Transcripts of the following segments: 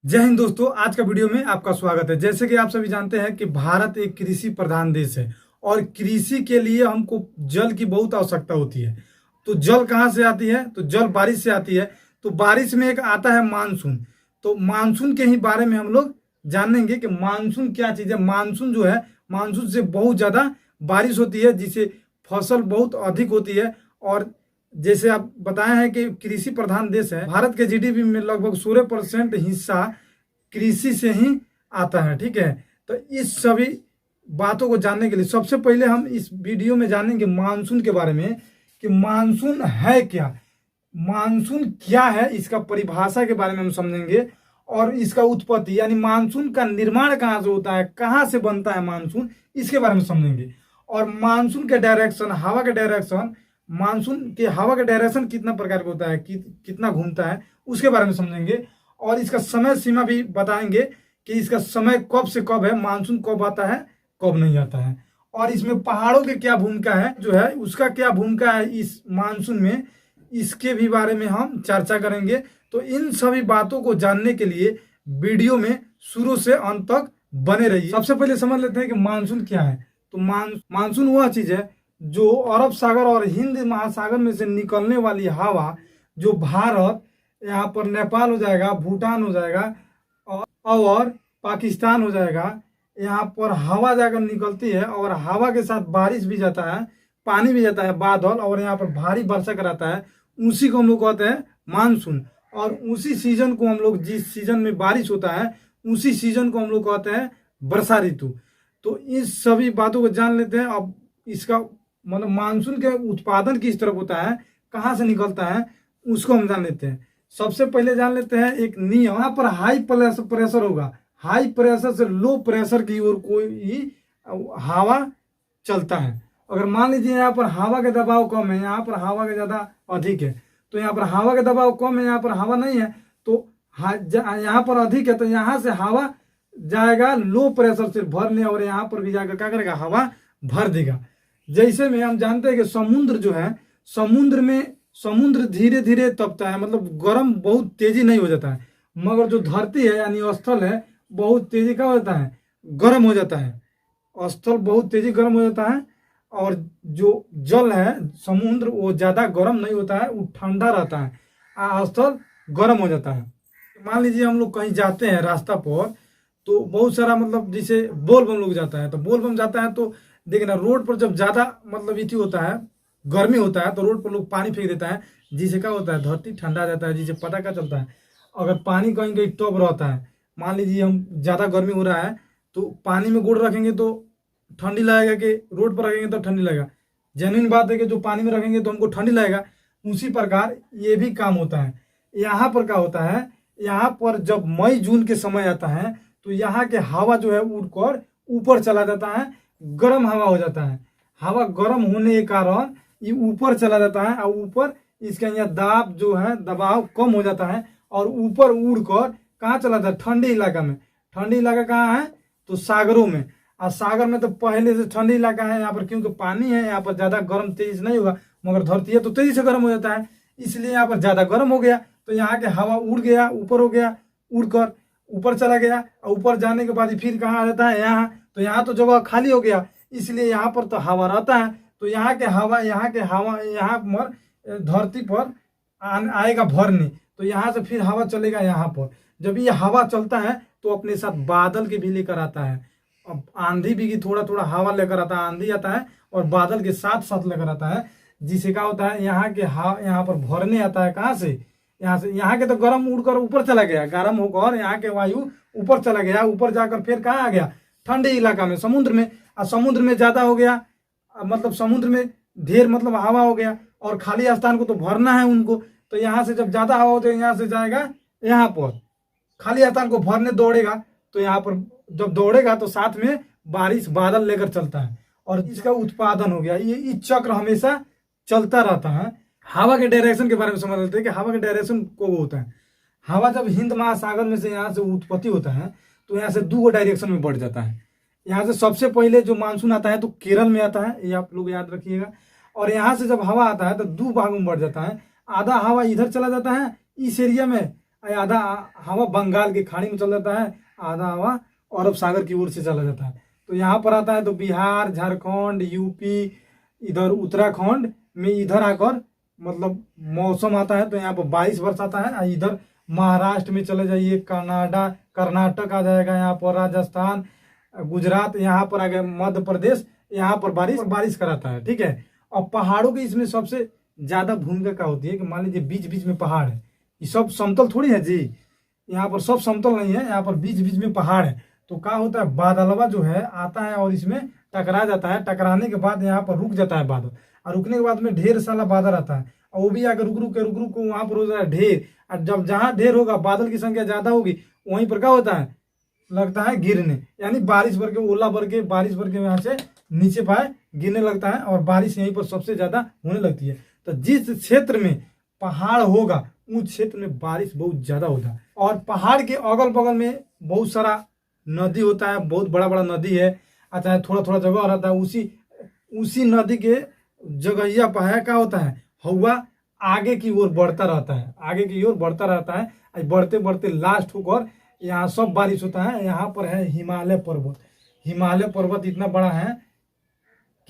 जय हिंद दोस्तों, आज का वीडियो में आपका स्वागत है। जैसे कि आप सभी जानते हैं कि भारत एक कृषि प्रधान देश है और कृषि के लिए हमको जल की बहुत आवश्यकता होती है। तो जल कहाँ से आती है? तो जल बारिश से आती है। तो बारिश में एक आता है मानसून। तो मानसून के ही बारे में हम लोग जानेंगे कि मानसून क्या चीज़ है। मानसून जो है, मानसून से बहुत ज़्यादा बारिश होती है जिससे फसल बहुत अधिक होती है। और जैसे आप बताए हैं कि कृषि प्रधान देश है, भारत के जीडीपी में लगभग 16% हिस्सा कृषि से ही आता है। ठीक है, तो इस सभी बातों को जानने के लिए सबसे पहले हम इस वीडियो में जानेंगे मानसून के बारे में कि मानसून है क्या, मानसून क्या है, इसका परिभाषा के बारे में हम समझेंगे और इसका उत्पत्ति यानी मानसून का निर्माण कहाँ से होता है, कहाँ से बनता है मानसून, इसके बारे में समझेंगे। और मानसून के डायरेक्शन, हवा के डायरेक्शन, मानसून के हवा का डायरेक्शन कितना प्रकार का होता है, कितना घूमता है, उसके बारे में समझेंगे। और इसका समय सीमा भी बताएंगे कि इसका समय कब से कब है, मानसून कब आता है कब नहीं आता है। और इसमें पहाड़ों की क्या भूमिका है, जो है उसका क्या भूमिका है इस मानसून में, इसके भी बारे में हम चर्चा करेंगे। तो इन सभी बातों को जानने के लिए वीडियो में शुरू से अंत तक बने रहिए। सबसे पहले समझ लेते हैं कि मानसून क्या है। तो मानसून वह चीज है जो अरब सागर और हिंद महासागर में से निकलने वाली हवा, जो भारत, यहाँ पर नेपाल हो जाएगा, भूटान हो जाएगा और पाकिस्तान हो जाएगा, यहाँ पर हवा जाकर निकलती है और हवा के साथ बारिश भी जाता है, पानी भी जाता है, बादल, और यहाँ पर भारी वर्षा कराता है। उसी को हम लोग कहते हैं मानसून। और उसी सीजन को हम लोग, जिस सीजन में बारिश होता है उसी सीजन को हम लोग कहते हैं वर्षा ऋतु। तो इस सभी बातों को जान लेते हैं। अब इसका मतलब मानसून के उत्पादन किस तरफ होता है, कहाँ से निकलता है, उसको हम जान लेते हैं। सबसे पहले जान लेते हैं एक नियम। यहाँ पर हाई प्रेशर होगा, हाई प्रेशर से लो प्रेशर की ओर कोई हवा चलता है। अगर मान लीजिए यहाँ पर हवा का दबाव कम है, यहाँ पर हवा का ज्यादा अधिक है, तो यहाँ पर हवा का दबाव कम है, यहाँ पर हवा नहीं है, तो यहाँ पर अधिक है, तो यहाँ से हवा जाएगा लो प्रेशर से भरने और यहाँ पर भी जाकर क्या करेगा, हवा भर देगा। जैसे में हम जानते हैं कि समुद्र जो है, समुद्र धीरे धीरे तपता है, मतलब गर्म बहुत तेजी नहीं हो जाता है, मगर जो धरती है यानी स्थल है बहुत तेजी का होता है, गर्म हो जाता है। स्थल बहुत तेजी गर्म हो जाता है और जो जल है समुद्र वो ज्यादा गर्म नहीं होता है, वो ठंडा रहता है, स्थल गर्म हो जाता है। मान लीजिए हम लोग कहीं जाते हैं रास्ता पर, तो बहुत सारा मतलब जैसे बोलबम लोग जाता है, तो बोलबम जाता है तो देखना रोड पर जब ज्यादा मतलब इति होता है, गर्मी होता है, तो रोड पर लोग पानी फेंक देता है, जिससे क्या होता है, धरती ठंडा जाता है, जिससे पता क्या चलता है। अगर पानी कहीं कहीं टब रहता है, मान लीजिए हम ज्यादा गर्मी हो रहा है तो पानी में गुड़ रखेंगे तो ठंडी लगेगा, कि रोड पर रखेंगे तो ठंडी लगेगा। जेन्युइन बात है कि जो पानी में रखेंगे तो हमको ठंडी लगेगा। उसी प्रकार ये भी काम होता है। यहाँ पर क्या होता है, यहाँ पर जब मई जून के समय आता है तो यहाँ के हवा जो है उड़कर ऊपर चला जाता है, गर्म हवा हो जाता है। हवा गर्म होने के कारण ये ऊपर चला जाता है और ऊपर इसका यहाँ दाब जो है, दबाव कम हो जाता है और ऊपर उड़कर कहाँ चला जाता है, ठंडी इलाका में। ठंडी इलाका कहाँ है, तो सागरों में। और सागर में तो पहले से ठंडी इलाका है, यहाँ पर क्योंकि पानी है, यहाँ पर ज्यादा गर्म तेजी से नहीं होगा, मगर धरती है तो तेजी से गर्म हो जाता है, इसलिए यहाँ पर ज्यादा गर्म हो गया, तो यहाँ के हवा उड़ गया, ऊपर हो गया, उड़कर ऊपर चला गया और ऊपर जाने के बाद फिर कहाँ आ जाता है, यहाँ। तो यहाँ तो जगह खाली हो गया, इसलिए यहाँ पर तो हवा रहता है, तो यहाँ के हवा यहाँ पर धरती पर आएगा भरने, तो यहाँ से फिर हवा चलेगा यहाँ पर। जब ये हवा चलता है तो अपने साथ बादल के भी लेकर आता है, अब आंधी भी थोड़ा थोड़ा हवा लेकर आता है, आंधी आता है और बादल के साथ साथ लेकर आता है, जिससे क्या होता है, यहाँ के यहाँ पर भरने आता है। कहाँ से, यहाँ से। यहाँ के तो गर्म उड़कर ऊपर चला गया, गर्म होकर यहाँ के वायु ऊपर चला गया, ऊपर जाकर फिर कहाँ आ गया, ठंडे इलाका में, समुद्र में। और समुद्र में ज्यादा हो गया, मतलब समुद्र में ढेर मतलब हवा हो गया, और खाली स्थान को तो भरना है उनको, तो यहाँ से जब ज्यादा हवा होती है यहाँ से जाएगा यहाँ पर, खाली स्थान को भरने दौड़ेगा, तो यहाँ पर जब दौड़ेगा तो साथ में बारिश बादल लेकर चलता है और इसका उत्पादन हो गया। ये चक्र हमेशा चलता रहता है। हवा के डायरेक्शन के बारे में समझ लेते हैं कि हवा के डायरेक्शन को होता है। हवा जब हिंद महासागर में से यहाँ से उत्पत्ति होता है तो यहाँ से दो डायरेक्शन में बढ़ जाता है। यहाँ से सबसे पहले जो मानसून आता है तो केरल में आता है, ये आप लोग याद रखिएगा। और यहाँ से जब हवा आता है तो दो भागों में बढ़ जाता है, आधा हवा इधर चला जाता है इस एरिया में आधा हवा बंगाल की खाड़ी में चल जाता है, आधा हवा अरब सागर की ओर से चला जाता है। तो यहाँ पर आता है तो बिहार, झारखंड, यूपी, इधर उत्तराखंड में इधर आकर मतलब मौसम आता है, तो यहाँ पर बारिश बरसाता है। इधर महाराष्ट्र में चले जाइए, कर्नाटक आ जाएगा, यहाँ पर राजस्थान, गुजरात, यहाँ पर आ गया मध्य प्रदेश, यहाँ पर बारिश कराता है। ठीक है। और पहाड़ों की इसमें सबसे ज्यादा भूमिका क्या होती है कि मान लीजिए बीच बीच में पहाड़ है, ये सब समतल थोड़ी है जी, यहाँ पर सब समतल नहीं है, यहाँ पर बीच बीच में पहाड़ है। तो क्या होता है, बादलवा जो है आता है और इसमें टकरा जाता है, टकराने के बाद यहाँ पर रुक जाता है बादल, और रुकने के बाद में ढेर सारा बादल आता है, और वो भी आकर रुक के वहां पर हो जाता है ढेर। और जब जहां ढेर होगा, बादल की संख्या ज्यादा होगी, वहीं पर क्या होता है, लगता है गिरने, यानी बारिश भर के, ओला भर के, बारिश भर के यहाँ से नीचे पाए गिरने लगता है, और बारिश यहीं पर सबसे ज्यादा होने लगती है। तो जिस क्षेत्र में पहाड़ होगा उस क्षेत्र में बारिश बहुत ज्यादा होता है। और पहाड़ के अगल बगल में बहुत सारा नदी होता है, बहुत बड़ा बड़ा नदी है, अच्छा थोड़ा थोड़ा जगह रहता है, उसी नदी के जगहिया पर क्या होता है, हवा आगे की ओर बढ़ता रहता है, आगे की ओर बढ़ता रहता है, बढ़ते बढ़ते लास्ट होकर यहाँ सब बारिश होता है। यहाँ पर है हिमालय पर्वत, हिमालय पर्वत इतना बड़ा है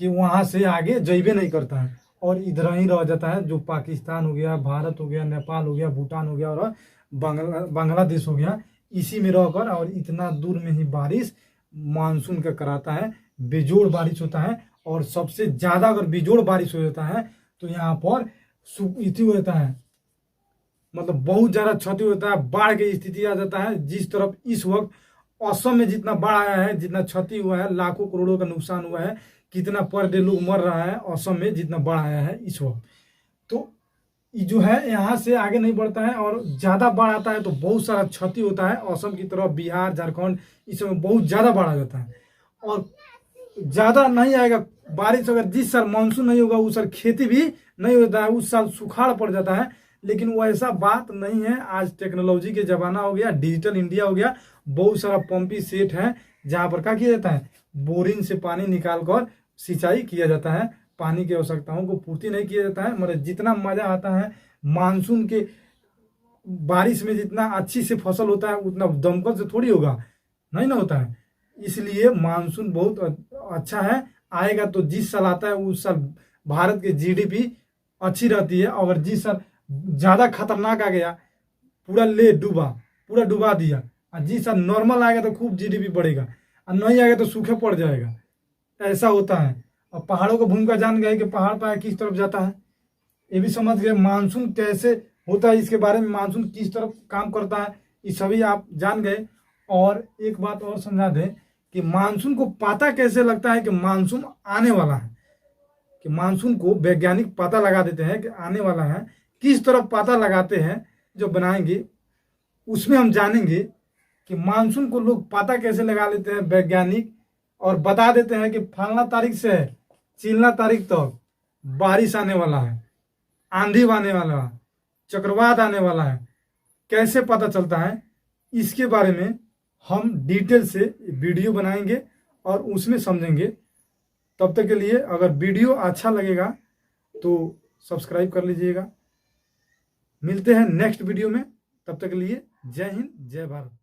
कि वहां से आगे जइबे नहीं करता है, और इधर ही रह जाता है, जो पाकिस्तान हो गया, भारत हो गया, नेपाल हो गया, भूटान हो गया, और बांग्लादेश हो गया, इसी में रहकर, और इतना दूर में ही बारिश मानसून का कराता है, बेजोड़ बारिश होता है। और सबसे ज्यादा अगर बेजोड़ बारिश हो जाता है तो यहाँ पर इति होता है, मतलब बहुत ज्यादा क्षति होता है, बाढ़ की स्थिति आ जाता है। जिस तरफ इस वक्त असम में जितना बाढ़ आया है, जितना क्षति हुआ है, लाखों करोड़ों का नुकसान हुआ है, कितना पर डे लोग मर रहा है असम में, जितना बाढ़ आया है इस वक्त, तो ये जो है यहाँ से आगे नहीं बढ़ता है, और ज्यादा बाढ़ आता है तो बहुत सारा क्षति होता है असम की तरफ, बिहार, झारखंड, इस समय बहुत ज्यादा बाढ़ आ जाता है। और ज्यादा नहीं आएगा बारिश, अगर जिस साल मानसून नहीं होगा उस साल खेती भी नहीं होता है, उस साल सुखाड़ पड़ जाता है। लेकिन वो ऐसा बात नहीं है, आज टेक्नोलॉजी के जमाना हो गया, डिजिटल इंडिया हो गया, बहुत सारा पंपी सेट है जहां पर क्या किया जाता है, बोरिंग से पानी निकाल कर सिंचाई किया जाता है, पानी की आवश्यकताओं को पूर्ति नहीं किया जाता है। मतलब जितना मजा आता है मानसून के बारिश में, जितना अच्छी से फसल होता है उतना दमकल से थोड़ी होगा, नहीं ना होता है। इसलिए मानसून बहुत अच्छा है, आएगा तो जिस साल आता है उस साल भारत की जीडीपी अच्छी रहती है। अगर जिस साल ज्यादा खतरनाक आ गया, पूरा डुबा दिया, और जिस साल नॉर्मल आएगा तो खूब जीडीपी बढ़ेगा, और नहीं आएगा तो सूखे पड़ जाएगा, ऐसा होता है। और पहाड़ों को भूमिका जान गए कि पहाड़ पर किस तरफ जाता है, ये भी समझ गए। मानसून कैसे होता है, इसके बारे में, मानसून किस तरफ काम करता है, ये सभी आप जान गए। और एक बात और समझा दें कि मानसून को पता कैसे लगता है कि मानसून आने वाला है, कि मानसून को वैज्ञानिक पता लगा देते हैं कि आने वाला है। किस तरफ पता लगाते हैं जो बनाएंगे, उसमें हम जानेंगे कि मानसून को लोग पता कैसे लगा लेते हैं वैज्ञानिक, और बता देते हैं कि फलाना तारीख से चिल्ला तारीख तक बारिश आने वाला है, आंधी आने वाला है, चक्रवात आने वाला है। कैसे पता चलता है, इसके बारे में हम डिटेल से वीडियो बनाएंगे और उसमें समझेंगे। तब तक के लिए अगर वीडियो अच्छा लगेगा तो सब्सक्राइब कर लीजिएगा। मिलते हैं नेक्स्ट वीडियो में, तब तक के लिए जय हिंद, जय भारत।